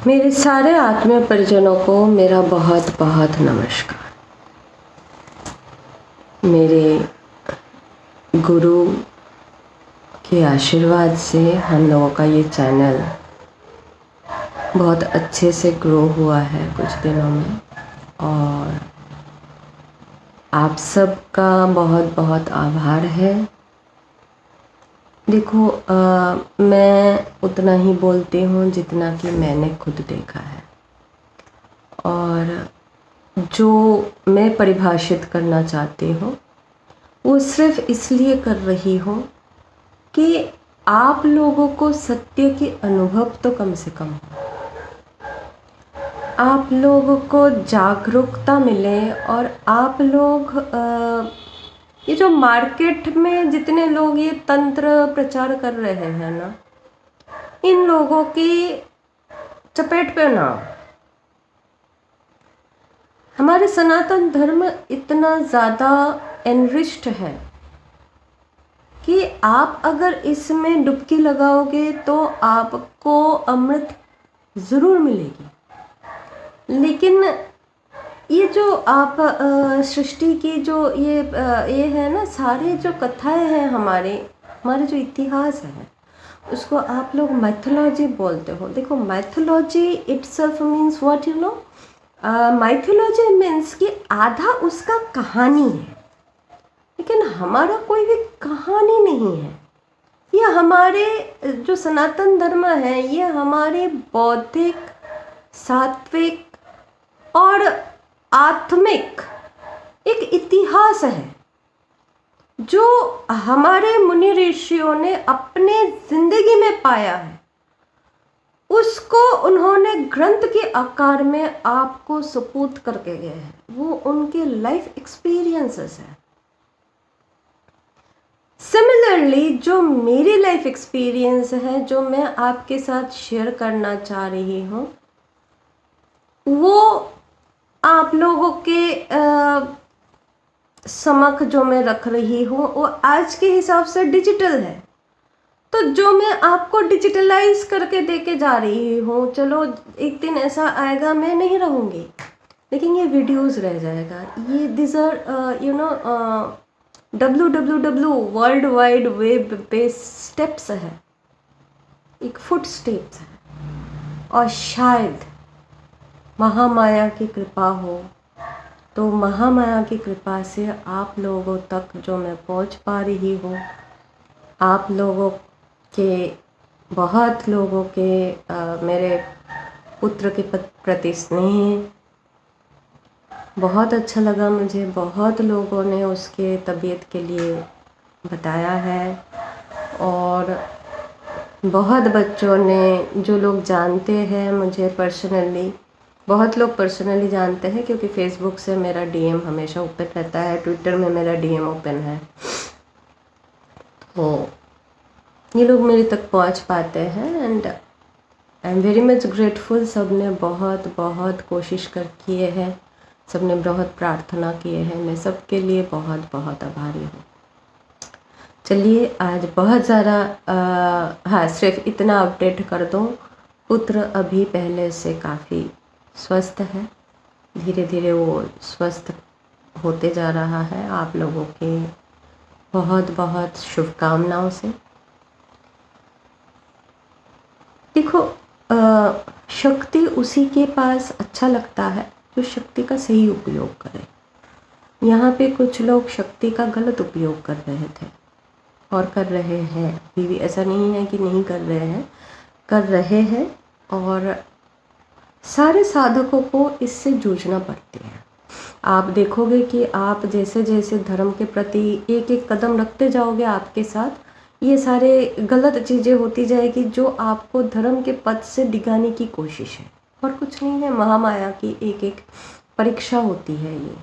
मेरे सारे आत्मीय परिजनों को मेरा बहुत बहुत नमस्कार। मेरे गुरु के आशीर्वाद से हम लोगों का ये चैनल बहुत अच्छे से ग्रो हुआ है कुछ दिनों में, और आप सबका बहुत बहुत आभार है। देखो, मैं उतना ही बोलती हूँ जितना कि मैंने खुद देखा है, और जो मैं परिभाषित करना चाहती हूँ वो सिर्फ इसलिए कर रही हूँ कि आप लोगों को सत्य के अनुभव तो कम से कम हो, आप लोगों को जागरूकता मिले, और आप लोग ये जो मार्केट में जितने लोग ये तंत्र प्रचार कर रहे हैं ना, इन लोगों की चपेट पे ना। हमारे सनातन धर्म इतना ज़्यादा एनरिच्ड है कि आप अगर इसमें डुबकी लगाओगे तो आपको अमृत ज़रूर मिलेगी। लेकिन ये जो आप सृष्टि की जो ये है ना, सारे जो कथाएं हैं, हमारे जो इतिहास है, उसको आप लोग माइथोलॉजी बोलते हो। देखो, mythology itself means what, you know, mythology means कि आधा उसका कहानी है, लेकिन हमारा कोई भी कहानी नहीं है। ये हमारे जो सनातन धर्म है, ये हमारे बौद्धिक, सात्विक और आत्मिक एक इतिहास है जो हमारे मुनि ऋषियों ने अपने जिंदगी में पाया है। उसको उन्होंने ग्रंथ के आकार में आपको सपूत करके गए हैं। वो उनके लाइफ एक्सपीरियंसेस है। सिमिलरली जो मेरी लाइफ एक्सपीरियंस है, जो मैं आपके साथ शेयर करना चाह रही हूँ, वो आप लोगों के समक्ष जो मैं रख रही हूँ वो आज के हिसाब से डिजिटल है। तो जो मैं आपको डिजिटलाइज करके देके जा रही हूँ, चलो एक दिन ऐसा आएगा मैं नहीं रहूँगी, लेकिन ये वीडियोस रह जाएगा। ये this are you know www world wide web पे स्टेप्स है, एक फुट स्टेप्स है, और शायद महामाया की कृपा हो तो महामाया की कृपा से आप लोगों तक जो मैं पहुंच पा रही हूँ, आप लोगों के, बहुत लोगों के मेरे पुत्र के प्रति स्नेह बहुत अच्छा लगा मुझे। बहुत लोगों ने उसके तबीयत के लिए बताया है, और बहुत बच्चों ने, जो लोग जानते हैं मुझे पर्सनली, बहुत लोग पर्सनली जानते हैं क्योंकि फेसबुक से मेरा डीएम हमेशा ओपन रहता है, ट्विटर में मेरा डीएम ओपन है, तो ये लोग मेरे तक पहुंच पाते हैं। And I am very much grateful. सब ने बहुत बहुत कोशिश किए हैं, सब ने बहुत प्रार्थना किए हैं। मैं सबके लिए बहुत बहुत आभारी हूँ। चलिए, आज बहुत ज़्यादा हाँ, सिर्फ इतना अपडेट कर दूँ, पुत्र अभी पहले से काफ़ी स्वस्थ है, धीरे धीरे वो स्वस्थ होते जा रहा है। आप लोगों के बहुत बहुत शुभकामनाओं से। देखो, शक्ति उसी के पास अच्छा लगता है जो शक्ति का सही उपयोग करे। यहाँ पे कुछ लोग शक्ति का गलत उपयोग कर रहे थे और कर रहे हैं अभी भी। ऐसा नहीं है कि नहीं कर रहे हैं, कर रहे हैं, और सारे साधकों को इससे जूझना पड़ती है। आप देखोगे कि आप जैसे जैसे धर्म के प्रति एक एक कदम रखते जाओगे, आपके साथ ये सारे गलत चीज़ें होती जाएगी जो आपको धर्म के पथ से डिगाने की कोशिश है, और कुछ नहीं है। महामाया की एक एक परीक्षा होती है ये।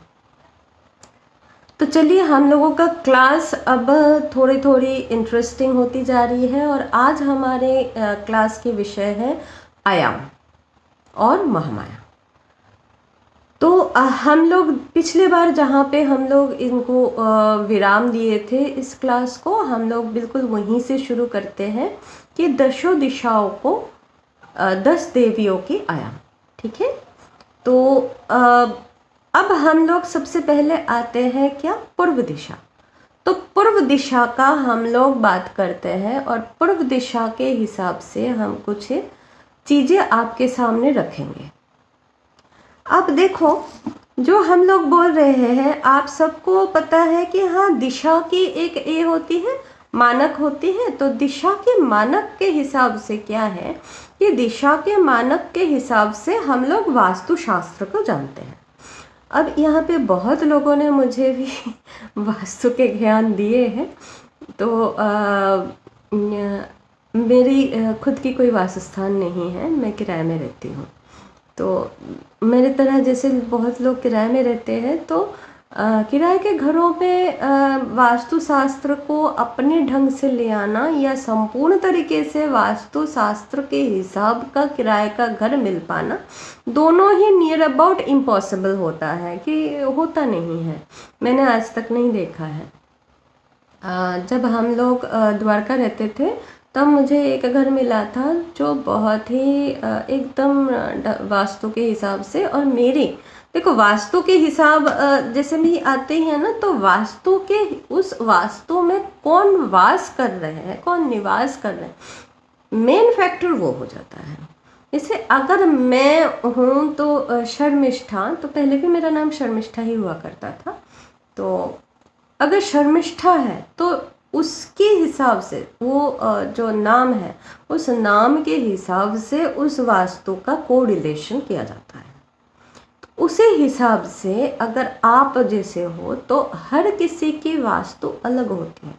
तो चलिए, हम लोगों का क्लास अब थोड़ी थोड़ी इंटरेस्टिंग होती जा रही है, और आज हमारे क्लास के विषय है आयाम और महामाया। तो हम लोग पिछले बार जहाँ पे हम लोग इनको विराम दिए थे, इस क्लास को हम लोग बिल्कुल वहीं से शुरू करते हैं कि दशों दिशाओं को 10 देवियों की आया। ठीक है, तो अब हम लोग सबसे पहले आते हैं क्या, पूर्व दिशा। तो पूर्व दिशा का हम लोग बात करते हैं और पूर्व दिशा के हिसाब से हम कुछ चीज़ें आपके सामने रखेंगे। अब देखो, जो हम लोग बोल रहे हैं, आप सबको पता है कि हाँ, दिशा की एक ए होती है, मानक होती है। तो दिशा के मानक के हिसाब से क्या है कि दिशा के मानक के हिसाब से हम लोग वास्तुशास्त्र को जानते हैं। अब यहाँ पे बहुत लोगों ने मुझे भी वास्तु के ज्ञान दिए हैं। तो मेरी खुद की कोई वासस्थान नहीं है, मैं किराए में रहती हूँ। तो मेरे तरह जैसे बहुत लोग किराए में रहते हैं, तो किराए के घरों में वास्तुशास्त्र को अपने ढंग से ले आना या संपूर्ण तरीके से वास्तुशास्त्र के हिसाब का किराए का घर मिल पाना, दोनों ही नियर अबाउट इम्पॉसिबल होता है, कि होता नहीं है, मैंने आज तक नहीं देखा है। जब हम लोग द्वारका रहते थे, तब मुझे एक घर मिला था जो बहुत ही एकदम वास्तु के हिसाब से, और मेरे देखो वास्तु के हिसाब जैसे भी आते हैं ना, तो वास्तु के उस वास्तु में कौन वास कर रहे हैं, कौन निवास कर रहे हैं, मेन फैक्टर वो हो जाता है। जैसे अगर मैं हूँ तो शर्मिष्ठा, तो पहले भी मेरा नाम शर्मिष्ठा ही हुआ करता था। तो अगर शर्मिष्ठा है तो उसके हिसाब से वो जो नाम है, उस नाम के हिसाब से उस वास्तु का कोरिलेशन किया जाता है। तो उसी हिसाब से अगर आप जैसे हो, तो हर किसी की वास्तु अलग होती है,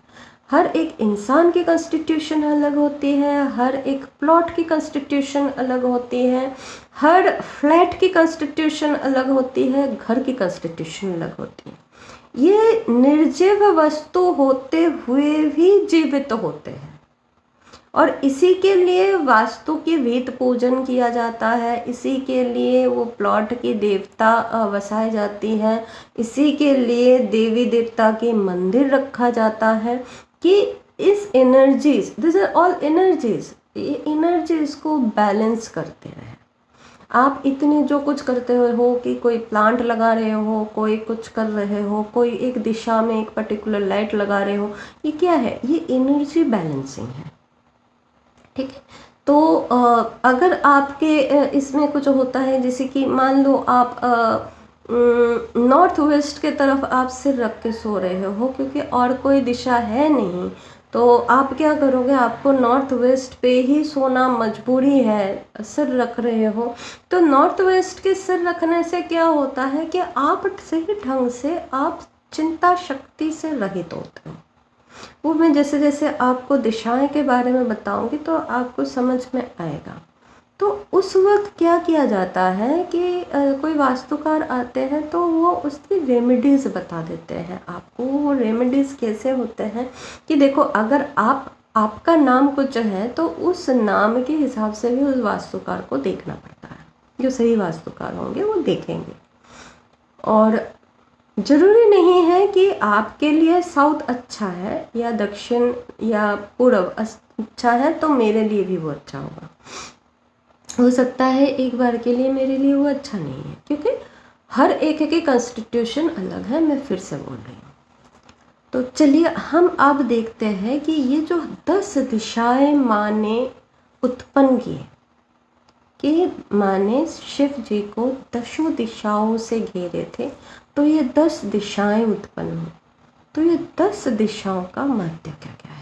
हर एक इंसान की कॉन्स्टिट्यूशन अलग होती है, हर एक प्लॉट की कॉन्स्टिट्यूशन अलग होती है, हर फ्लैट की कॉन्स्टिट्यूशन अलग होती है, घर की कॉन्स्टिट्यूशन अलग होती है। ये निर्जीव वस्तु होते हुए भी जीवित होते हैं, और इसी के लिए वास्तु की वेद पूजन किया जाता है, इसी के लिए वो प्लॉट की देवता वसाई जाती है, इसी के लिए देवी देवता के मंदिर रखा जाता है, कि इस energies, this are all energies, ये एनर्जीज को बैलेंस करते रहे। आप इतने जो कुछ करते हो, कि कोई प्लांट लगा रहे हो, कोई कुछ कर रहे हो, कोई एक दिशा में एक पर्टिकुलर लाइट लगा रहे हो, ये क्या है, ये एनर्जी बैलेंसिंग है। ठीक है, तो अगर आपके इसमें कुछ होता है, जैसे कि मान लो आप नॉर्थ वेस्ट के तरफ आप सिर रख के सो रहे हो, क्योंकि और कोई दिशा है नहीं, तो आप क्या करोगे, आपको नॉर्थ वेस्ट पे ही सोना मजबूरी है, सिर रख रहे हो। तो नॉर्थ वेस्ट के सिर रखने से क्या होता है कि आप सही ढंग से आप चिंता शक्ति से रहित होते हो। वो मैं जैसे जैसे आपको दिशाएं के बारे में बताऊंगी तो आपको समझ में आएगा। तो उस वक्त क्या किया जाता है कि कोई वास्तुकार आते हैं, तो वो उसकी रेमेडीज़ बता देते हैं आपको। वो रेमेडीज़ कैसे होते हैं कि देखो, अगर आपका नाम कुछ है, तो उस नाम के हिसाब से भी उस वास्तुकार को देखना पड़ता है। जो सही वास्तुकार होंगे वो देखेंगे, और ज़रूरी नहीं है कि आपके लिए साउथ अच्छा है या दक्षिण या पूर्व अच्छा है तो मेरे लिए भी वो अच्छा होगा। हो सकता है एक बार के लिए मेरे लिए वो अच्छा नहीं है, क्योंकि हर एक की कॉन्स्टिट्यूशन अलग है। मैं फिर से बोल रही हूँ। तो चलिए हम अब देखते हैं कि ये जो 10 दिशाएं माँ ने उत्पन्न की, कि माँ ने शिव जी को 10 दिशाओं से घेरे थे, तो ये 10 दिशाएं उत्पन्न हुई। तो ये 10 दिशाओं का महत्व क्या क्या है?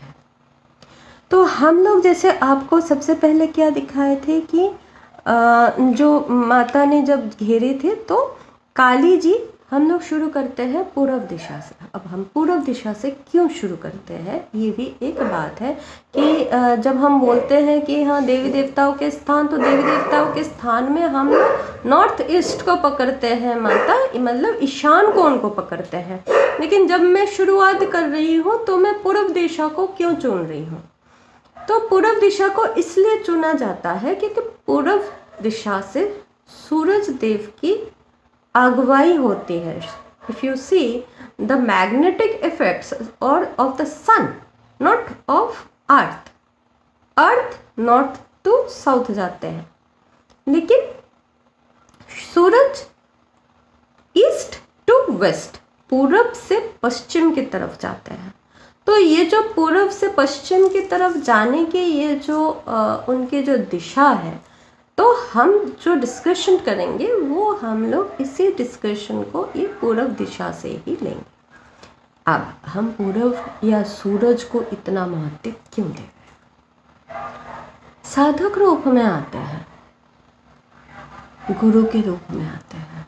तो हम लोग जैसे आपको सबसे पहले क्या दिखाए थे कि जो माता ने जब घेरे थे, तो काली जी, हम लोग शुरू करते हैं पूर्व दिशा से। अब हम पूर्व दिशा से क्यों शुरू करते हैं, ये भी एक बात है कि जब हम बोलते हैं कि हाँ देवी देवताओं के स्थान, तो देवी देवताओं के स्थान में हम नॉर्थ ईस्ट को पकड़ते हैं माता, मतलब ईशान कोण को पकड़ते हैं। लेकिन जब मैं शुरुआत कर रही हूँ, तो मैं पूर्व दिशा को क्यों चुन रही हूँ? तो पूर्व दिशा को इसलिए चुना जाता है क्योंकि पूर्व दिशा से सूरज देव की अगुवाई होती है। If you see the magnetic effects और of the sun, not of earth, earth not to south जाते हैं, लेकिन सूरज ईस्ट टू वेस्ट, पूरब से पश्चिम की तरफ जाते हैं। तो ये जो पूरब से पश्चिम की तरफ जाने के ये जो उनकी जो दिशा है, तो हम जो डिस्कशन करेंगे वो हम लोग इसी डिस्कशन को ये पूरब दिशा से ही लेंगे। अब हम पूरब या सूरज को इतना महत्व क्यों दे रहे हैं? साधक रूप में आते हैं, गुरु के रूप में आते हैं।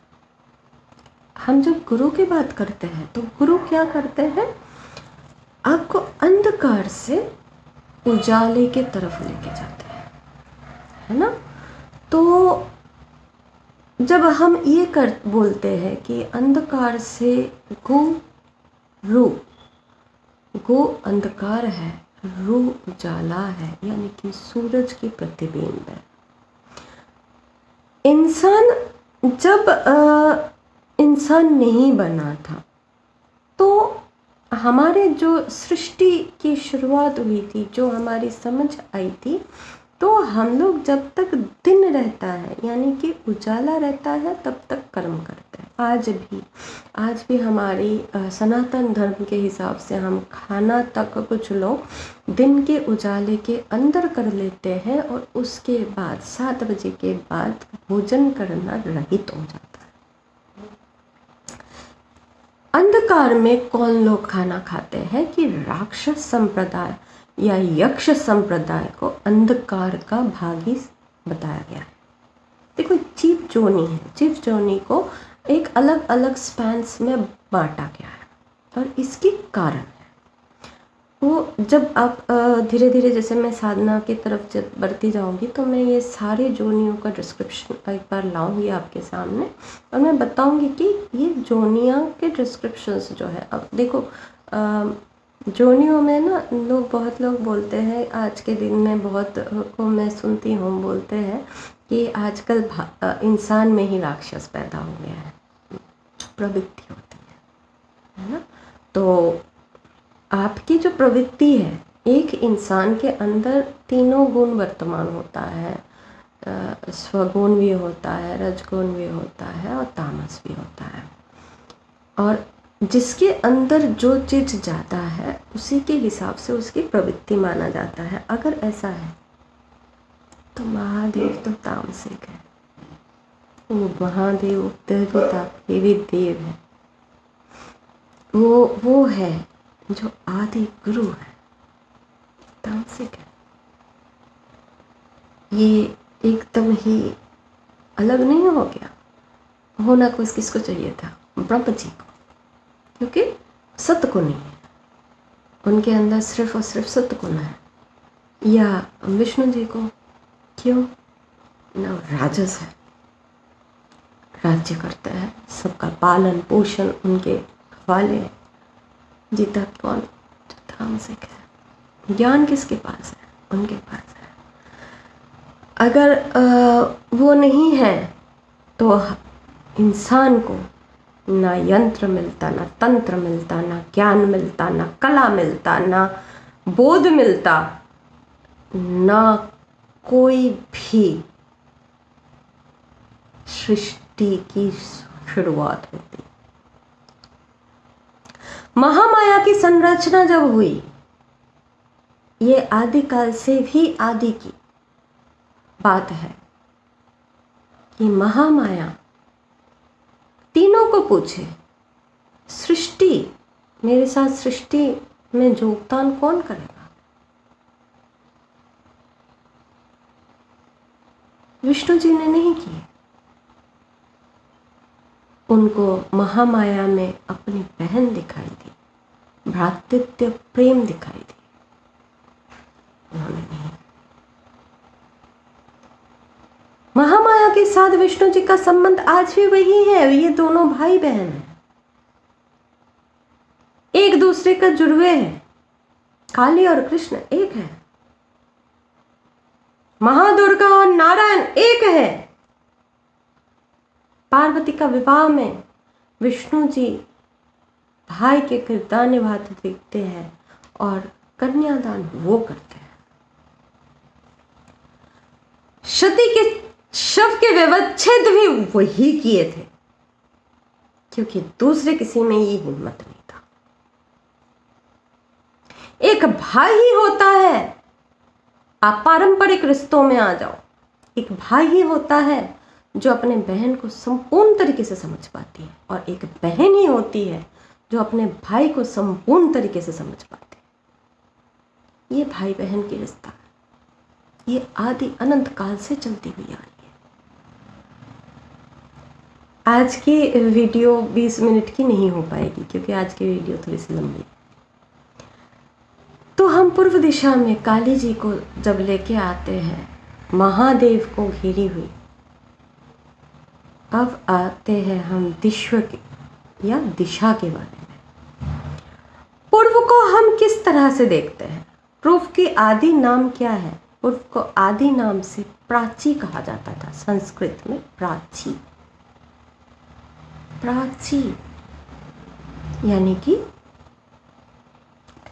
हम जब गुरु की बात करते हैं तो गुरु क्या करते हैं? आपको अंधकार से उजाले के तरफ लेके जाते हैं, है ना। तो जब हम ये बोलते हैं कि अंधकार से रू, गो अंधकार है, रू उजाला है, यानी कि सूरज की प्रतिबिंब है। इंसान जब इंसान नहीं बना था तो हमारे जो सृष्टि की शुरुआत हुई थी, जो हमारी समझ आई थी, तो हम लोग जब तक दिन रहता है यानी कि उजाला रहता है तब तक कर्म करते हैं। आज भी हमारी सनातन धर्म के हिसाब से हम खाना तक कुछ लोग दिन के उजाले के अंदर कर लेते हैं और उसके बाद 7 बजे के बाद भोजन करना रहित हो जाता है। अंधकार में कौन लोग खाना खाते हैं कि राक्षस संप्रदाय या यक्ष संप्रदाय को अंधकार का भागी बताया गया है। देखो, जीव जोनी है, जीव जोनी को एक अलग अलग स्पैन्स में बांटा गया है और इसकी कारण है वो, जब आप धीरे धीरे जैसे मैं साधना की तरफ जब बढ़ती जाऊंगी तो मैं ये सारे जोनियों का डिस्क्रिप्शन एक बार लाऊंगी आपके सामने और मैं बताऊंगी कि ये जोनियाँ के डिस्क्रिप्शंस जो है। अब देखो, जोनियों में ना बहुत लोग बोलते हैं, आज के दिन में बहुत को मैं सुनती हूँ बोलते हैं कि आजकल इंसान में ही राक्षस पैदा हो गया है, प्रवृत्ति होती है ना। तो आपकी जो प्रवृत्ति है, एक इंसान के अंदर तीनों गुण वर्तमान होता है, स्वगुण भी होता है, रजगुण भी होता है और तामस भी होता है। और जिसके अंदर जो चीज ज़्यादा है उसी के हिसाब से उसकी प्रवृत्ति माना जाता है। अगर ऐसा है तो महादेव तो तामसिक है, वो महादेव देवता देवी देव है, वो है जो आदि गुरु है, तामसिक है। ये एकदम ही अलग नहीं हो गया। होना किसको चाहिए था? ब्रह्म जी को, क्योंकि सत्य को नहीं है, उनके अंदर सिर्फ और सिर्फ सत्य गुण है। या विष्णु जी को, क्यों ना, राजस है, राज्य करते हैं, सबका पालन पोषण उनके हवाले है। जीता कौन? जो तामसिक है। ज्ञान किसके पास है? उनके पास है। अगर वो नहीं है तो इंसान को ना यंत्र मिलता, ना तंत्र मिलता, ना ज्ञान मिलता, ना कला मिलता, ना बोध मिलता, ना कोई भी सृष्टि की शुरुआत होती। महामाया की संरचना जब हुई, ये आदिकाल से भी आदि की बात है कि महामाया तीनों को पूछे, सृष्टि, मेरे साथ सृष्टि में योगदान कौन करेगा? विष्णु जी ने नहीं किए। उनको महामाया में अपनी बहन दिखाई दी, भ्रातृत्व प्रेम दिखाई दी, उन्होंने नहीं। महामाया के साथ विष्णु जी का संबंध आज भी वही है। ये दोनों भाई बहन हैं, एक दूसरे का जुड़वे हैं। काली और कृष्ण एक है, महादुर्गा और नारायण एक है। पार्वती का विवाह में विष्णु जी भाई के किरदार निभाते दिखते हैं और कन्यादान वो करते हैं। सती के शव के व्यवच्छेद भी वही किए थे, क्योंकि दूसरे किसी में ये हिम्मत नहीं था। एक भाई ही होता है, आप पारंपरिक रिश्तों में आ जाओ, एक भाई ही होता है जो अपने बहन को संपूर्ण तरीके से समझ पाती है, और एक बहन ही होती है जो अपने भाई को संपूर्ण तरीके से समझ पाती है। ये भाई बहन की रिश्ता है, ये आदि अनंत काल से चलती हुई आ रही है। आज की वीडियो 20 मिनट की नहीं हो पाएगी, क्योंकि आज की वीडियो थोड़ी सी लंबी है। तो हम पूर्व दिशा में काली जी को जब लेके आते हैं, महादेव को घेरी हुई, अब आते हैं हम दिश्व के या दिशा के बारे में। पूर्व को हम किस तरह से देखते हैं? पूर्व के आदि नाम क्या है? पूर्व को आदि नाम से प्राची कहा जाता था, संस्कृत में प्राची। प्राची यानी कि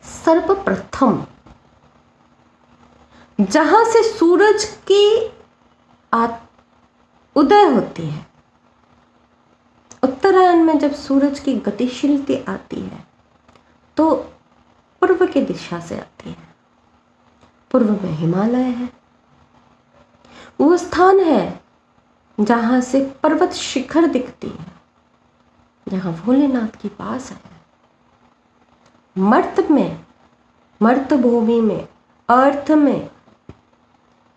सर्वप्रथम, जहां से सूरज की उदय होती है। उत्तरायण में जब सूरज की गतिशीलता आती है तो पूर्व की दिशा से आती है। पूर्व में हिमालय है, वो स्थान है जहां से पर्वत शिखर दिखती है, जहां भोलेनाथ की पास है। मर्त भूमि में, अर्थ में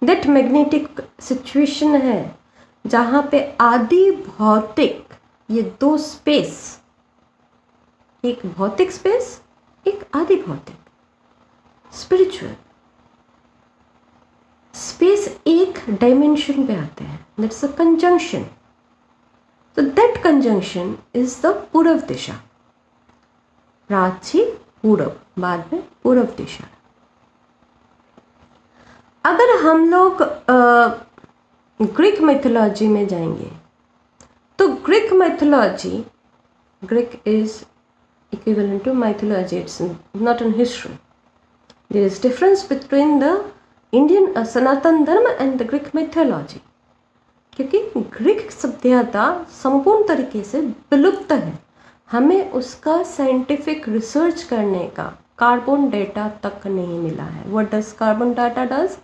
दैट मैग्नेटिक सिचुएशन है जहां पे आदि भौतिक, ये दो स्पेस, एक भौतिक स्पेस, एक आदि भौतिक स्पिरिचुअल स्पेस, एक डायमेंशन पे आते हैं। That's a conjunction. तो दैट कंजंक्शन इज द पूर्व दिशा। प्राची पूर्व, बाद में पूर्व दिशा। अगर हम लोग ग्रीक मिथोलॉजी में जाएंगे तो Greek mythology, Greek is equivalent to mythology, it's not in history. There is difference between the Indian Sanatan Dharma and the Greek mythology. क्योंकि ग्रीक सभ्यता संपूर्ण तरीके से विलुप्त है, हमें उसका साइंटिफिक रिसर्च करने का कार्बन डेटा तक नहीं मिला है। What does carbon data does?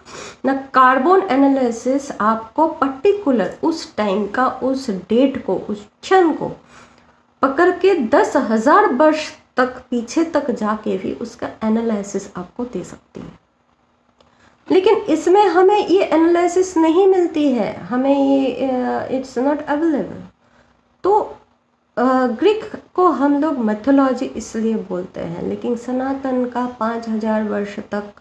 ना कार्बन एनालिसिस आपको पर्टिकुलर उस टाइम का, उस डेट को, उस क्षण को पकड़ के 10,000 वर्ष तक पीछे तक जाके भी उसका एनालिसिस आपको दे सकती है। लेकिन इसमें हमें ये एनालिसिस नहीं मिलती है, हमें ये इट्स नॉट अवेलेबल। तो ग्रीक को हम लोग मैथोलॉजी इसलिए बोलते हैं, लेकिन सनातन का 5,000 वर्ष तक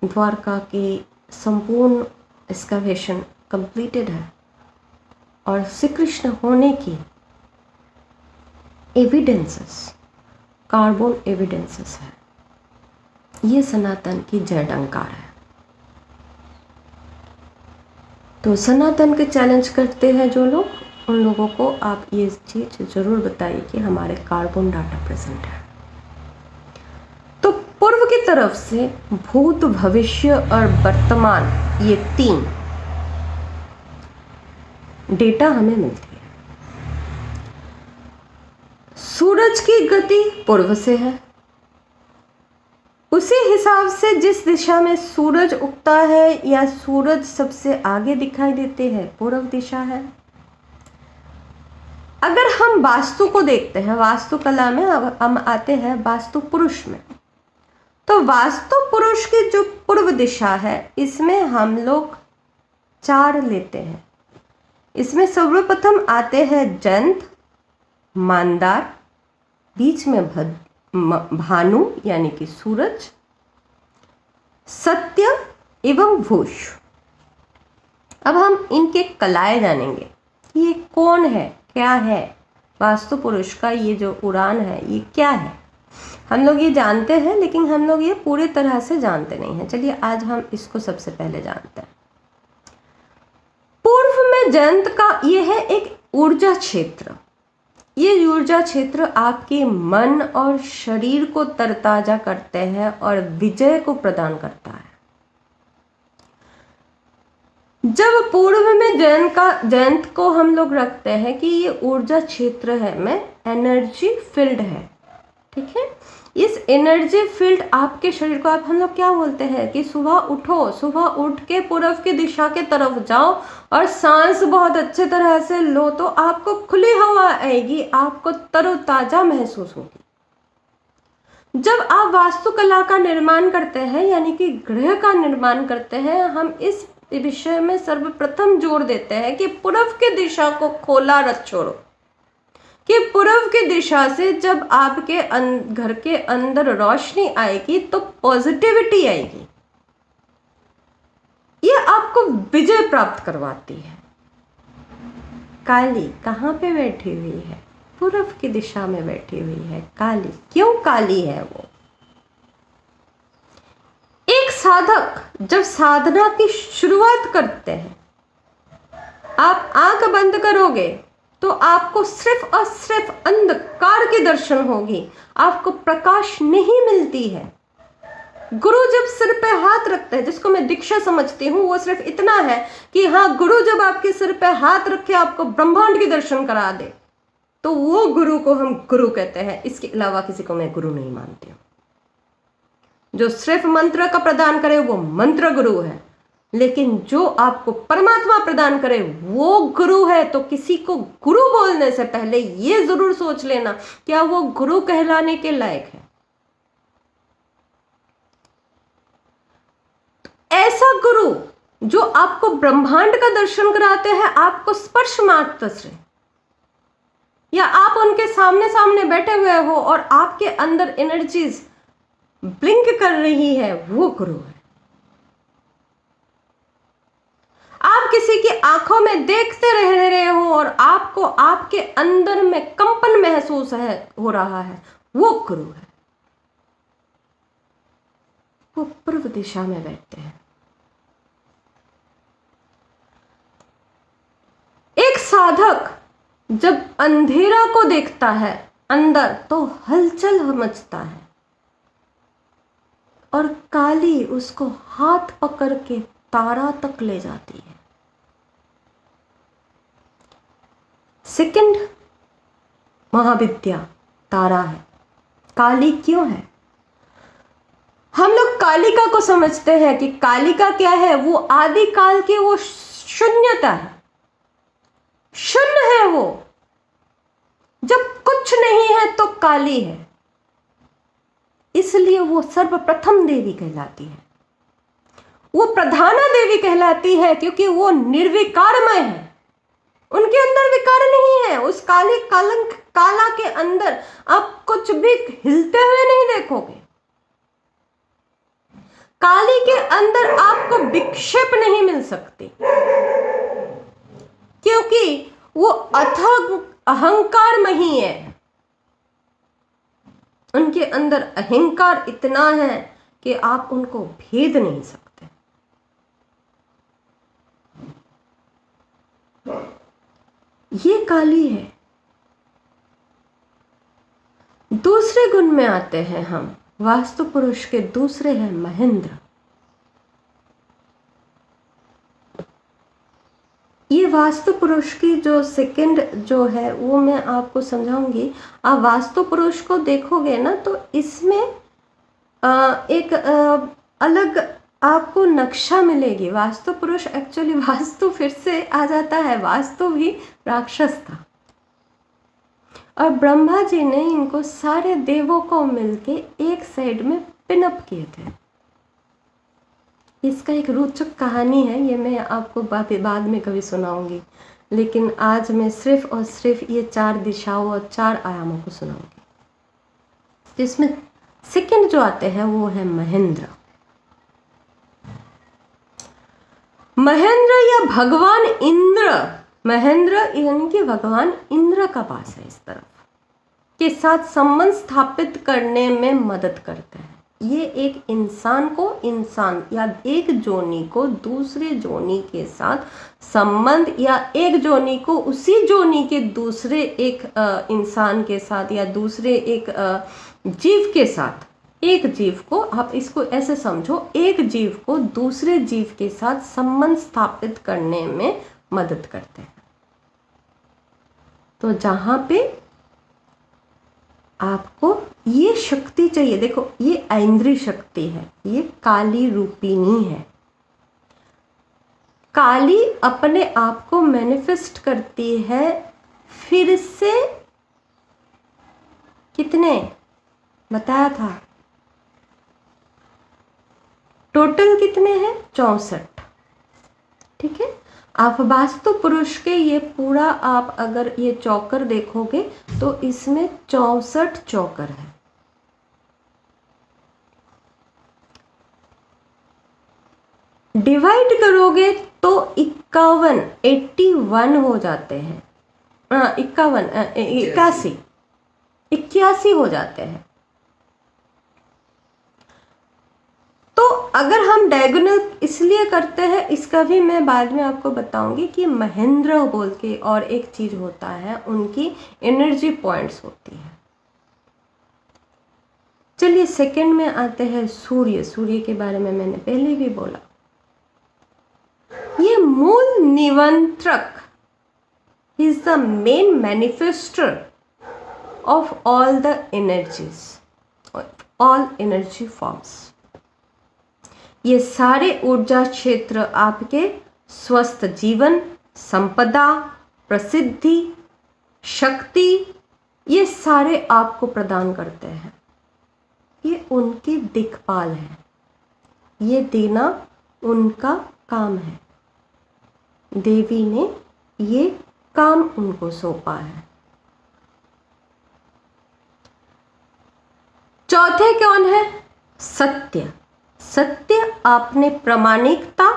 द्वारका की संपूर्ण एक्सकवेशन कंप्लीटेड है, और श्री कृष्ण होने की एविडेंसेस, कार्बन एविडेंसेस है। ये सनातन की जय डंकार है। तो सनातन के चैलेंज करते हैं जो लोग, उन लोगों को आप ये चीज़ ज़रूर बताइए कि हमारे कार्बन डाटा प्रेजेंट है। तो पूर्व की तरफ से भूत, भविष्य और वर्तमान, ये 3 डेटा हमें मिलती है। सूरज की गति पूर्व से है, उसी हिसाब से जिस दिशा में सूरज उगता है या सूरज सबसे आगे दिखाई देते हैं, पूर्व दिशा है। अगर हम वास्तु को देखते हैं, वास्तुकला में अब हम आते हैं वास्तु पुरुष में, तो वास्तु पुरुष की जो पूर्व दिशा है, इसमें हम लोग 4 लेते हैं। इसमें सर्वप्रथम आते हैं जयंत, मानदार, बीच में भानु यानी कि सूरज, सत्य एवं भूष। अब हम इनके कलाएं जानेंगे कि ये कौन है, क्या है। वास्तु पुरुष का ये जो उड़ान है, ये क्या है। हम लोग ये जानते हैं, लेकिन हम लोग ये पूरी तरह से जानते नहीं हैं। चलिए आज हम इसको सबसे पहले जानते हैं। पूर्व में जयंत का ये है एक ऊर्जा क्षेत्र। ये ऊर्जा क्षेत्र आपके मन और शरीर को तरताजा करते हैं और विजय को प्रदान करता है। जब पूर्व में जयंत को हम लोग रखते हैं कि ये ऊर्जा क्षेत्र है, में एनर्जी फील्ड है, ठीक है। इस एनर्जी फील्ड आपके शरीर को, आप हम लोग क्या बोलते हैं कि सुबह उठो, सुबह उठ के पूर्व की दिशा के तरफ जाओ और सांस बहुत अच्छे तरह से लो, तो आपको खुली हवा आएगी, आपको तरोताजा महसूस होगी। जब आप वास्तुकला का निर्माण करते हैं, यानी कि गृह का निर्माण करते हैं, हम इस विषय में सर्वप्रथम जोर देते हैं कि पूर्व की दिशा को खोला रख छोड़ो, कि पूर्व की दिशा से जब आपके घर के अंदर रोशनी आएगी तो पॉजिटिविटी आएगी, ये आपको विजय प्राप्त करवाती है। काली कहाँ पे बैठी हुई है? पूर्व की दिशा में बैठी हुई है काली। क्यों काली है वो? एक साधक जब साधना की शुरुआत करते हैं, आप आंख बंद करोगे तो आपको सिर्फ और सिर्फ अंधकार की दर्शन होगी, आपको प्रकाश नहीं मिलती है। गुरु जब सिर पे हाथ रखते हैं, जिसको मैं दीक्षा समझती हूँ, वो सिर्फ इतना है कि हाँ, गुरु जब आपके सिर पे हाथ रखे आपको ब्रह्मांड की दर्शन करा दे, तो वो गुरु को हम गुरु कहते हैं। इसके अलावा किसी को मैं गुरु नहीं मानती हूँ। जो सिर्फ मंत्र का प्रदान करे वो मंत्र गुरु है, लेकिन जो आपको परमात्मा प्रदान करे वो गुरु है। तो किसी को गुरु बोलने से पहले ये जरूर सोच लेना, क्या वो गुरु कहलाने के लायक है? ऐसा गुरु जो आपको ब्रह्मांड का दर्शन कराते हैं, आपको स्पर्श मात्र से, या आप उनके सामने सामने बैठे हुए हो और आपके अंदर एनर्जीज ब्लिंक कर रही है, वो गुरु है। आप किसी की आंखों में देखते रह रहे हो और आपको आपके अंदर में कंपन महसूस हो रहा है, वो गुरु है। वो पूर्व दिशा में बैठते हैं। एक साधक जब अंधेरा को देखता है अंदर, तो हलचल मचता है और काली उसको हाथ पकड़ के तारा तक ले जाती है। सेकंड महाविद्या तारा है। काली क्यों है? हम लोग कालिका को समझते हैं कि कालिका क्या है? वो आदि काल की वो शून्यता है, शून्य है वो। जब कुछ नहीं है तो काली है, इसलिए वो सर्वप्रथम देवी कहलाती है। वो प्रधाना देवी कहलाती है क्योंकि वो निर्विकारमय है, उनके अंदर विकार नहीं है। उस काले कलंक काला के अंदर आप कुछ भी हिलते हुए नहीं देखोगे। काली के अंदर आपको विक्षेप नहीं मिल सकती, क्योंकि वो अथक अहंकारमयी है। उनके अंदर अहंकार इतना है कि आप उनको भेद नहीं सकते। ये काली है। दूसरे गुण में आते हैं हम। वास्तु पुरुष के दूसरे हैं महेंद्र। ये वास्तु पुरुष की जो सेकंड जो है वो मैं आपको समझाऊंगी। आप वास्तु पुरुष को देखोगे ना, तो इसमें एक अलग आपको नक्शा मिलेगी। वास्तु पुरुष एक्चुअली, वास्तु फिर से आ जाता है, वास्तु भी राक्षस था और ब्रह्मा जी ने इनको सारे देवों को मिलके एक साइड में पिनअप किए थे। इसका एक रोचक कहानी है, ये मैं आपको बाद में कभी सुनाऊंगी, लेकिन आज मैं सिर्फ और सिर्फ ये 4 दिशाओं और 4 आयामों को सुनाऊंगी। जिसमें सेकंड जो आते हैं वो है महेंद्र। महेंद्र या भगवान इंद्र, महेंद्र यानी कि भगवान इंद्र का पास है, इस तरफ के साथ संबंध स्थापित करने में मदद करते हैं। ये एक इंसान या एक जोनी को दूसरे जोनी के साथ संबंध, या एक जोनी को उसी जोनी के दूसरे एक इंसान के साथ या दूसरे एक जीव के साथ एक जीव को, आप इसको ऐसे समझो, एक जीव को दूसरे जीव के साथ संबंध स्थापित करने में मदद करते हैं। तो जहां पे आपको ये शक्ति चाहिए, देखो ये ऐन्द्रिय शक्ति है, ये काली रूपिणी है। काली अपने आप को मैनिफेस्ट करती है फिर से, कितने बताया था, टोटल कितने हैं, 64। ठीक है, आप वास्तु पुरुष के ये पूरा आप अगर ये चौकर देखोगे तो इसमें 64 चौकर है। डिवाइड करोगे तो 81 हो जाते हैं, 81 हो जाते हैं। तो अगर हम डायगोनल इसलिए करते हैं, इसका भी मैं बाद में आपको बताऊंगी कि महेंद्र बोल के और एक चीज होता है, उनकी एनर्जी पॉइंट्स होती है। चलिए सेकंड में आते हैं सूर्य। सूर्य के बारे में मैंने पहले भी बोला, ये मूल नियंत्रक, is the main manifester of all the energies, all energy forms. ये सारे ऊर्जा क्षेत्र आपके स्वस्थ जीवन, संपदा, प्रसिद्धि, शक्ति, ये सारे आपको प्रदान करते हैं। ये उनकी दिक्पाल है, ये देना उनका काम है। देवी ने ये काम उनको सौंपा है। चौथे कौन है, सत्य। सत्य आपने प्रामाणिकता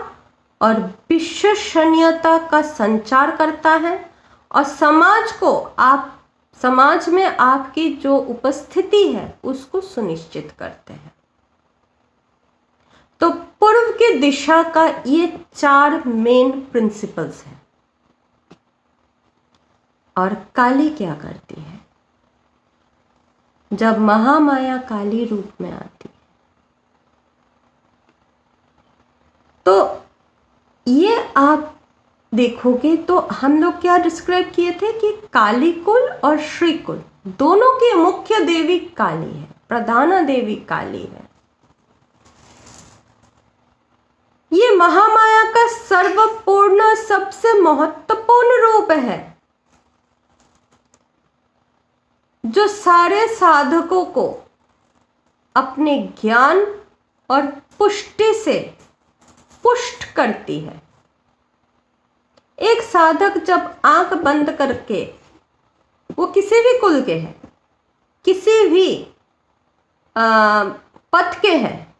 और विश्वसनीयता का संचार करता है और समाज में आपकी जो उपस्थिति है उसको सुनिश्चित करते हैं। तो पूर्व की दिशा का ये 4 मेन प्रिंसिपल्स हैं। और काली क्या करती है, जब महामाया काली रूप में आती है तो ये आप देखोगे तो हम लोग क्या डिस्क्राइब किए थे कि काली कुल और श्री कुल दोनों की मुख्य देवी काली है, प्रधाना देवी काली है। ये महामाया का सर्वपूर्ण सबसे महत्वपूर्ण रूप है, जो सारे साधकों को अपने ज्ञान और पुष्टि से पुष्ट करती है। एक साधक जब आंख बंद करके, वो किसी भी कुल के हैं, किसी भी पथ के हैं,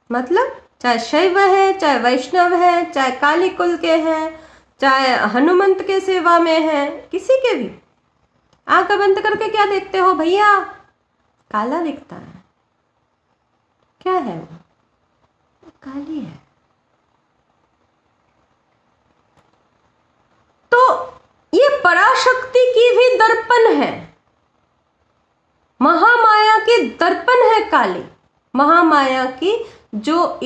मतलब चाहे शैव है, चाहे वैष्णव है, चाहे काली कुल के हैं, चाहे हनुमंत के सेवा में है, किसी के भी, आंख बंद करके क्या देखते हो भैया, काला दिखता है। क्या है वो, काली है। तो ये पराशक्ति की भी दर्पण है, महामाया की दर्पण है काली। महामाया की जो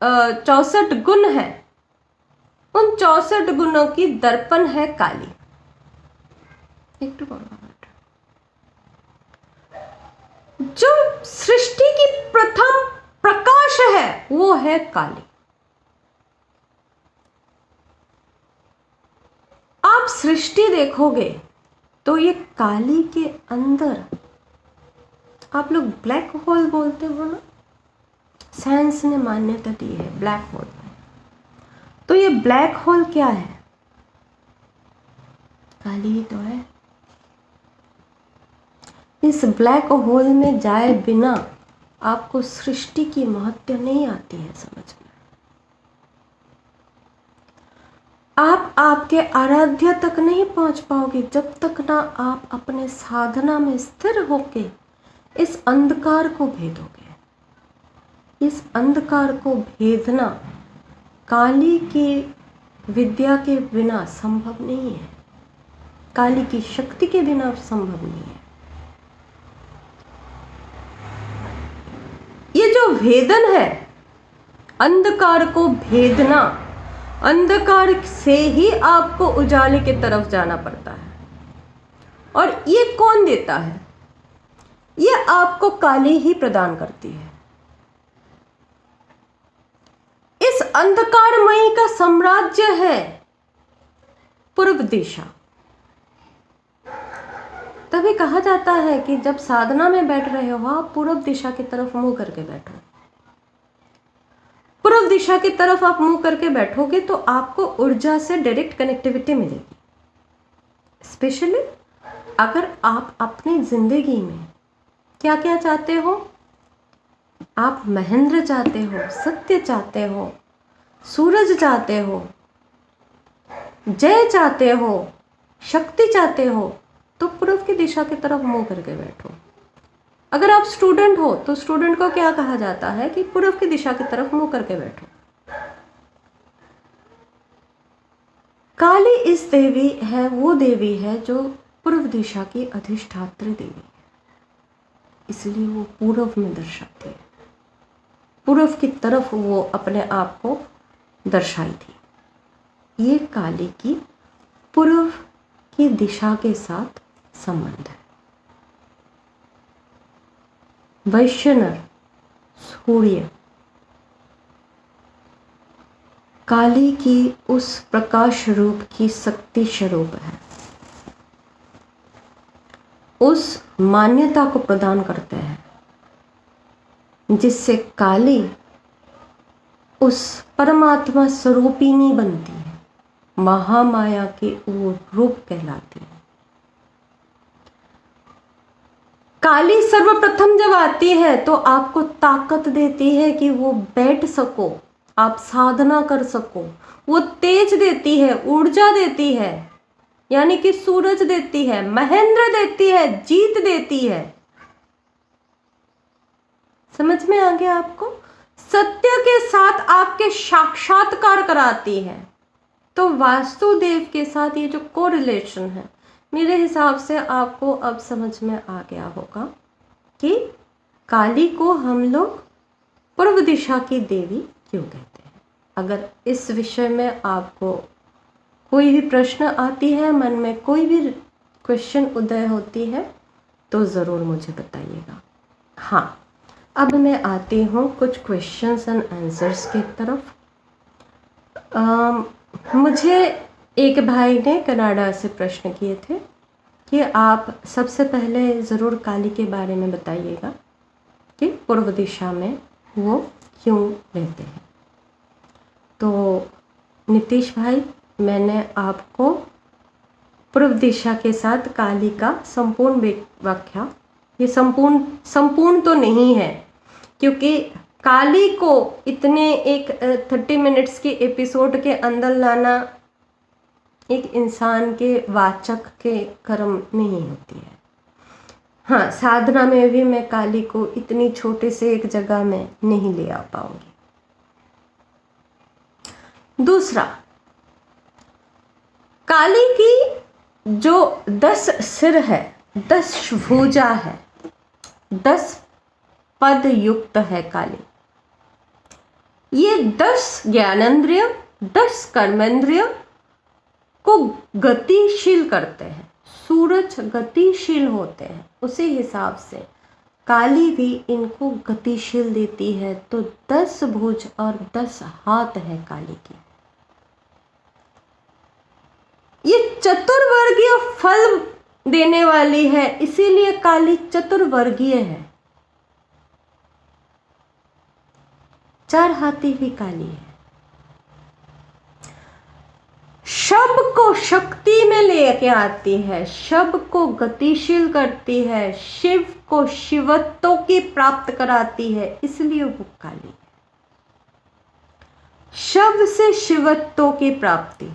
64 गुण है, उन 64 गुणों की दर्पण है काली। जो सृष्टि की प्रथम प्रकाश है वो है काली। आप सृष्टि देखोगे तो ये काली के अंदर, आप लोग ब्लैक होल बोलते हो ना, साइंस ने मान्यता दी है ब्लैक होल। तो ये ब्लैक होल क्या है, काली ही तो है। इस ब्लैक होल में जाए बिना आपको सृष्टि की महत्व नहीं आती है समझ में। आप आपके आराध्य तक नहीं पहुंच पाओगे जब तक ना आप अपने साधना में स्थिर होके इस अंधकार को भेदोगे। इस अंधकार को भेदना काली की विद्या के बिना संभव नहीं है, काली की शक्ति के बिना संभव नहीं है। भेदन है, अंधकार को भेदना। अंधकार से ही आपको उजाले की तरफ जाना पड़ता है। और ये कौन देता है? ये आपको काली ही प्रदान करती है। इस अंधकारमयी का साम्राज्य है पूर्व दिशा। तभी कहा जाता है कि जब साधना में बैठ रहे हो आप पूर्व दिशा की तरफ मुंह करके बैठो। पूर्व दिशा की तरफ आप मुंह करके बैठोगे तो आपको ऊर्जा से डायरेक्ट कनेक्टिविटी मिलेगी। स्पेशली अगर आप अपनी जिंदगी में क्या क्या चाहते हो, आप महेंद्र चाहते हो, सत्य चाहते हो, सूरज चाहते हो, जय चाहते हो, शक्ति चाहते हो, तो पूर्व की दिशा की तरफ मुंह करके बैठो। अगर आप स्टूडेंट हो तो स्टूडेंट को क्या कहा जाता है कि पूर्व की दिशा की तरफ मुंह करके बैठो। काली इस देवी है, वो देवी है जो पूर्व दिशा की अधिष्ठात्री देवी है, इसलिए वो पूर्व में दर्शाती है। पूर्व की तरफ वो अपने आप को दर्शाई थी। ये काली की पूर्व की दिशा के साथ संबंध है। वैश्यनर सूर्य काली की उस प्रकाश रूप की शक्ति स्वरूप है, उस मान्यता को प्रदान करते हैं जिससे काली उस परमात्मा स्वरूपिणी बनती है, महामाया के वो रूप कहलाती है। काली सर्वप्रथम जब आती है तो आपको ताकत देती है कि वो बैठ सको, आप साधना कर सको। वो तेज देती है, ऊर्जा देती है, यानी कि सूरज देती है, महेंद्र देती है, जीत देती है। समझ में आ गया आपको? सत्य के साथ आपके साक्षात्कार कराती है। तो वासुदेव के साथ ये जो कोरिलेशन है, मेरे हिसाब से आपको अब समझ में आ गया होगा कि काली को हम लोग पूर्व दिशा की देवी क्यों कहते हैं। अगर इस विषय में आपको कोई भी प्रश्न आती है, मन में कोई भी क्वेश्चन उदय होती है, तो ज़रूर मुझे बताइएगा। हाँ, अब मैं आती हूँ कुछ क्वेश्चंस एंड आंसर्स की तरफ। मुझे एक भाई ने कनाडा से प्रश्न किए थे कि आप सबसे पहले ज़रूर काली के बारे में बताइएगा कि पूर्व दिशा में वो क्यों रहते हैं। तो नीतीश भाई, मैंने आपको पूर्व दिशा के साथ काली का संपूर्ण व्याख्या, ये संपूर्ण तो नहीं है क्योंकि काली को इतने एक 30 मिनट्स के एपिसोड के अंदर लाना एक इंसान के वाचक के कर्म नहीं होती है। हाँ, साधना में भी मैं काली को इतनी छोटे से एक जगह में नहीं ले आ पाऊंगी। दूसरा, काली की जो 10 सिर है, 10 भुजा है, 10 पद युक्त है काली। ये 10 ज्ञानेंद्रिय, 10 कर्मेंद्रिय को गतिशील करते हैं। सूरज गतिशील होते हैं, उसी हिसाब से काली भी इनको गतिशील देती है। तो 10 भुज और 10 हाथ है काली की। ये चतुर्वर्गीय फल देने वाली है, इसीलिए काली चतुर्वर्गीय है। 4 हाथी भी काली है। शब को शक्ति में लेके आती है, शब को गतिशील करती है, शिव को शिवत्व की प्राप्त कराती है, इसलिए वो काली है। शब से शिवत्व की प्राप्ति।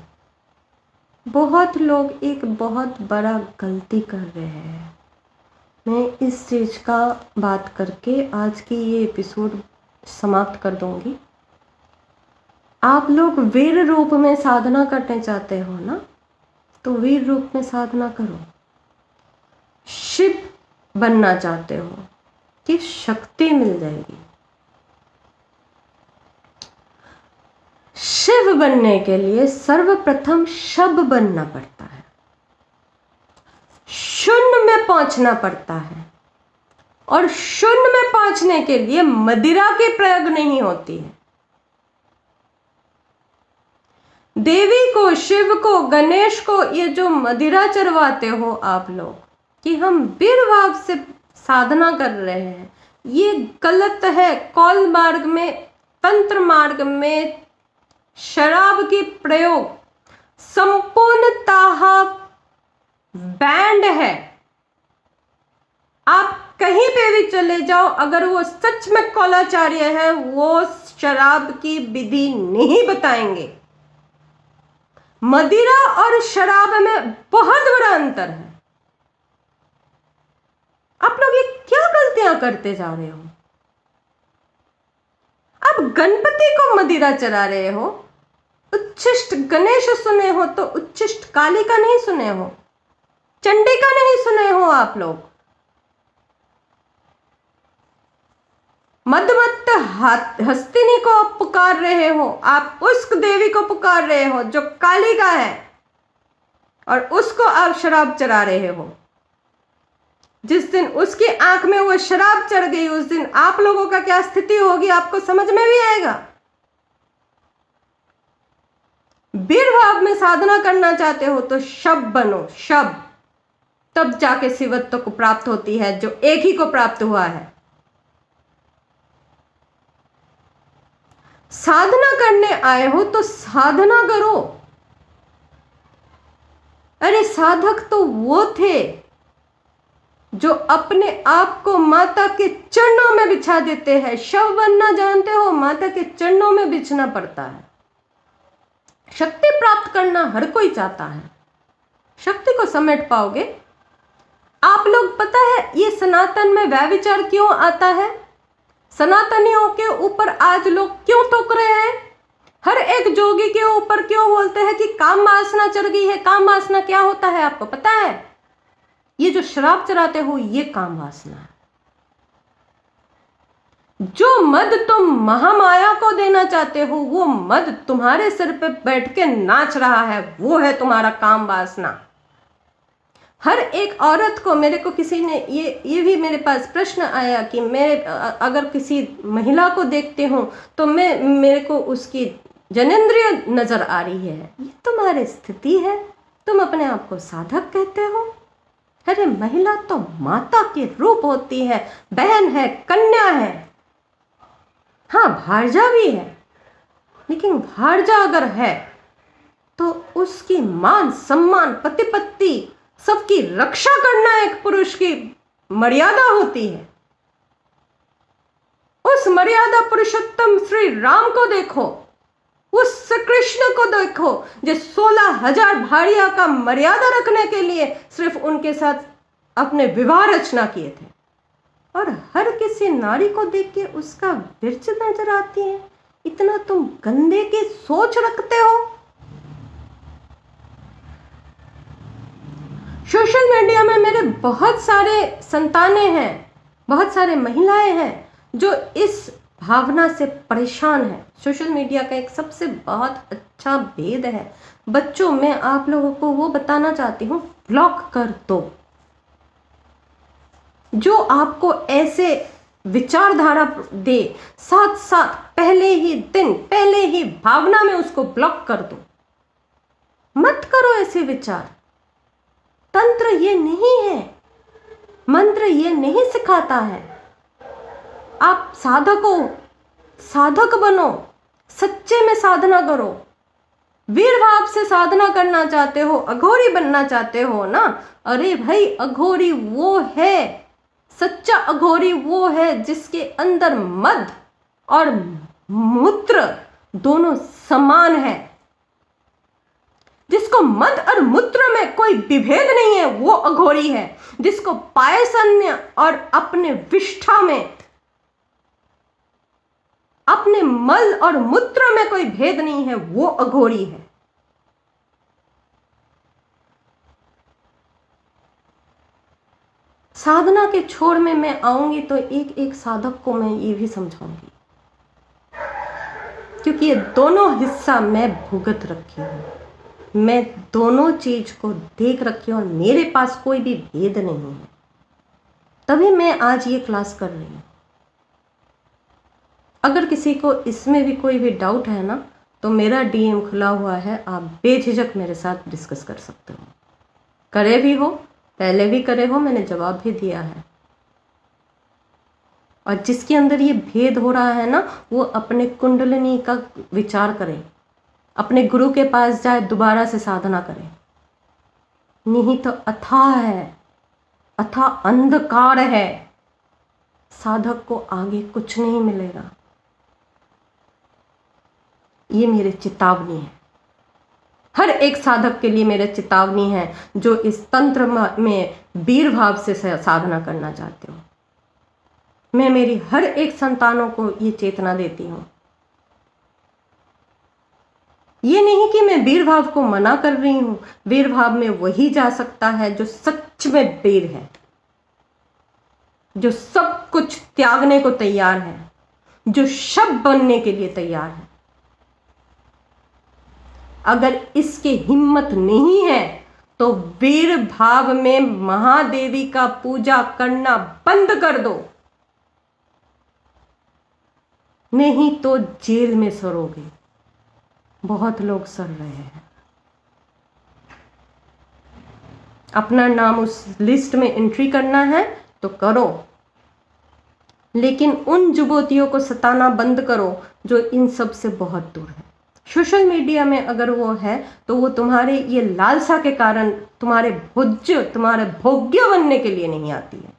बहुत लोग एक बहुत बड़ा गलती कर रहे हैं। मैं इस चीज का बात करके आज की ये एपिसोड समाप्त कर दूंगी। आप लोग वीर रूप में साधना करने चाहते हो ना, तो वीर रूप में साधना करो। शिव बनना चाहते हो कि शक्ति मिल जाएगी, शिव बनने के लिए सर्वप्रथम शब बनना पड़ता है, शून्य में पहुंचना पड़ता है, और शून्य में पहुंचने के लिए मदिरा की प्रयोग नहीं होती है। देवी को, शिव को, गणेश को ये जो मदिरा चढ़वाते हो आप लोग कि हम वीर भाव से साधना कर रहे हैं, ये गलत है। कौल मार्ग में, तंत्र मार्ग में शराब की प्रयोग संपूर्णतः बैंड है। आप कहीं पे भी चले जाओ, अगर वो सच में कौलाचार्य है, वो शराब की विधि नहीं बताएंगे। मदिरा और शराब में बहुत बड़ा अंतर है। आप लोग ये क्या गलतियां करते जा रहे हो? आप गणपति को मदिरा चढ़ा रहे हो, उच्छिष्ट गणेश सुने हो तो उच्छिष्ट काली का नहीं सुने हो, चंडी का नहीं सुने हो। आप लोग मदमत्त हस्तिनी को पुकार रहे हो, आप उस देवी को पुकार रहे हो जो काली का है, और उसको आप शराब चढ़ा रहे हो। जिस दिन उसकी आंख में वो शराब चढ़ गई, उस दिन आप लोगों का क्या स्थिति होगी आपको समझ में भी आएगा। वीर भाव में साधना करना चाहते हो तो शब बनो, शब, तब जाके शिवत्व को प्राप्त होती है, जो एक ही को प्राप्त हुआ है। साधना करने आए हो तो साधना करो। अरे साधक तो वो थे जो अपने आप को माता के चरणों में बिछा देते हैं। शव बनना जानते हो, माता के चरणों में बिछना पड़ता है। शक्ति प्राप्त करना हर कोई चाहता है, शक्ति को समेट पाओगे आप लोग। पता है ये सनातन में व्यभिचार क्यों आता है? सनातनियों के ऊपर आज लोग क्यों थोक रहे हैं? हर एक जोगी के ऊपर क्यों बोलते हैं कि काम वासना चढ़ गई है? काम वासना क्या होता है आपको पता है? ये जो शराब चढ़ाते हो ये काम वासना है। जो मद तुम महामाया को देना चाहते हो, वो मद तुम्हारे सिर पे बैठ के नाच रहा है, वो है तुम्हारा काम वासना। हर एक औरत को, मेरे को किसी ने ये भी मेरे पास प्रश्न आया कि मैं अगर किसी महिला को देखती हूँ तो मेरे को उसकी जनेंद्रिय नजर आ रही है। ये तुम्हारी स्थिति है, तुम अपने आप को साधक कहते हो। अरे महिला तो माता के रूप होती है, बहन है, कन्या है, हाँ भार्जा भी है, लेकिन भार्जा अगर है तो उसकी मान सम्मान, प्रतिपत्ति, सबकी रक्षा करना एक पुरुष की मर्यादा होती है। उस मर्यादा पुरुषोत्तम श्री राम को देखो, उस श्री कृष्ण को देखो जो 16,000 भारिया का मर्यादा रखने के लिए सिर्फ उनके साथ अपने विवाह रचना किए थे, और हर किसी नारी को देख के उसका विरच नजर आती है। इतना तुम गंदे की सोच रखते हो। सोशल मीडिया में मेरे बहुत सारे संतानें हैं, बहुत सारे महिलाएं हैं जो इस भावना से परेशान है। सोशल मीडिया का एक सबसे बहुत अच्छा भेद है। बच्चों, मैं आप लोगों को वो बताना चाहती हूँ, ब्लॉक कर दो। जो आपको ऐसे विचारधारा दे, साथ साथ पहले ही दिन, पहले ही भावना में उसको ब्लॉक कर दो। मत करो ऐसे विचार। तंत्र ये नहीं है, मंत्र ये नहीं सिखाता है। आप साधक बनो, सच्चे में साधना करो। वीर भाव से साधना करना चाहते हो, अघोरी बनना चाहते हो ना, अरे भाई अघोरी वो है, सच्चा अघोरी वो है जिसके अंदर मद और मूत्र दोनों समान है, जिसको मद और मूत्र में कोई विभेद नहीं है, वो अघोरी है। जिसको पायसन्य और अपने विष्ठा में, अपने मल और मूत्र में कोई भेद नहीं है, वो अघोरी है। साधना के छोर में मैं आऊंगी तो एक एक साधक को मैं ये भी समझाऊंगी, क्योंकि ये दोनों हिस्सा मैं भुगत रखी हूँ, मैं दोनों चीज को देख रखी हूँ और मेरे पास कोई भी भेद नहीं है, तभी मैं आज ये क्लास कर रही हूँ। अगर किसी को इसमें भी कोई भी डाउट है ना, तो मेरा डीएम खुला हुआ है, आप बेझिझक मेरे साथ डिस्कस कर सकते हो। करे भी हो, पहले भी करे हो, मैंने जवाब भी दिया है। और जिसके अंदर ये भेद हो रहा है ना, वो अपने कुंडलिनी का विचार करे, अपने गुरु के पास जाए, दोबारा से साधना करे। नहीं तो अथाह है, अथाह अंधकार है, साधक को आगे कुछ नहीं मिलेगा। ये मेरे चेतावनी है, हर एक साधक के लिए मेरे चेतावनी है जो इस तंत्र में वीर भाव से साधना करना चाहते हो। मैं मेरी हर एक संतानों को ये चेतना देती हूँ। ये नहीं कि मैं वीर भाव को मना कर रही हूं, वीर भाव में वही जा सकता है जो सच में वीर है, जो सब कुछ त्यागने को तैयार है, जो शब बनने के लिए तैयार है। अगर इसकी हिम्मत नहीं है तो वीर भाव में महादेवी का पूजा करना बंद कर दो, नहीं तो जेल में सड़ोगे। बहुत लोग सड़ रहे हैं। अपना नाम उस लिस्ट में एंट्री करना है तो करो, लेकिन उन युवतियों को सताना बंद करो जो इन सब से बहुत दूर है। सोशल मीडिया में अगर वो है तो वो तुम्हारे ये लालसा के कारण तुम्हारे भोग्य बनने के लिए नहीं आती है।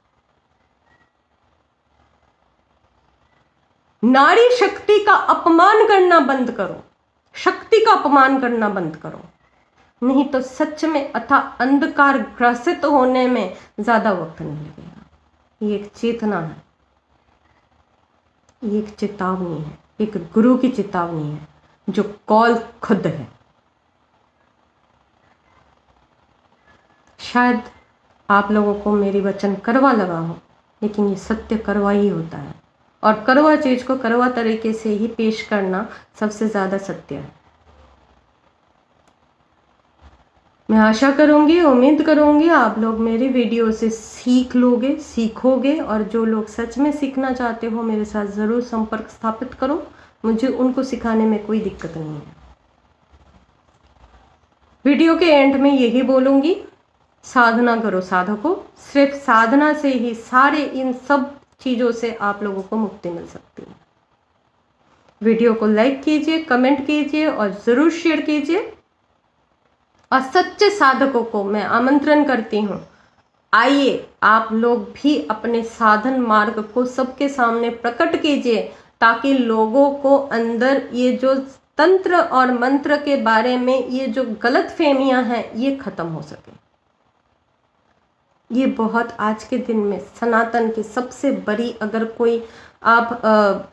नारी शक्ति का अपमान करना बंद करो, शक्ति का अपमान करना बंद करो, नहीं तो सच में अथाह अंधकार ग्रसित होने में ज्यादा वक्त नहीं लगेगा। ये एक चेतना है, ये एक चेतावनी है, एक गुरु की चेतावनी है जो कॉल खुद है। शायद आप लोगों को मेरी वचन कड़वा लगा हो, लेकिन ये सत्य कड़वा ही होता है, और कड़वा चीज को कड़वा तरीके से ही पेश करना सबसे ज्यादा सत्य है। मैं आशा करूंगी, उम्मीद करूंगी आप लोग मेरी वीडियो से सीख लोगे, सीखोगे, और जो लोग सच में सीखना चाहते हो मेरे साथ ज़रूर संपर्क स्थापित करो। मुझे उनको सिखाने में कोई दिक्कत नहीं है। वीडियो के एंड में यही बोलूंगी, साधना करो साधकों, सिर्फ साधना से ही सारे इन सब चीज़ों से आप लोगों को मुक्ति मिल सकती है। वीडियो को लाइक कीजिए, कमेंट कीजिए और ज़रूर शेयर कीजिए। और सच्चे साधकों को मैं आमंत्रण करती हूँ, आइए आप लोग भी अपने साधन मार्ग को सबके सामने प्रकट कीजिए, ताकि लोगों को अंदर ये जो तंत्र और मंत्र के बारे में ये जो गलतफहमियां हैं ये खत्म हो सके। ये बहुत आज के दिन में सनातन की सबसे बड़ी, अगर कोई आप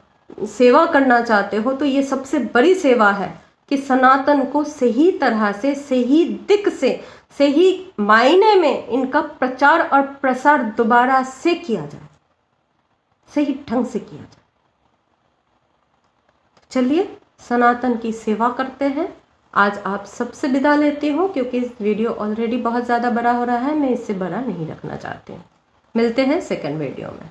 सेवा करना चाहते हो तो ये सबसे बड़ी सेवा है कि सनातन को सही तरह से, सही दिक से, सही मायने में इनका प्रचार और प्रसार दोबारा से किया जाए, सही ढंग से किया जाए। चलिए सनातन की सेवा करते हैं। आज आप सबसे विदा लेती हूँ, क्योंकि इस वीडियो ऑलरेडी बहुत ज़्यादा बड़ा हो रहा है, मैं इससे बड़ा नहीं रखना चाहती हूँ। मिलते हैं सेकंड वीडियो में।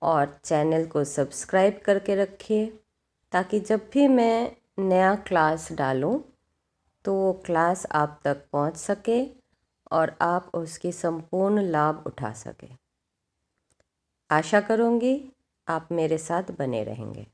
और चैनल को सब्सक्राइब करके रखिए, ताकि जब भी मैं नया क्लास डालूं तो वो क्लास आप तक पहुंच सके और आप उसकी संपूर्ण लाभ उठा सके। आशा करूंगी आप मेरे साथ बने रहेंगे।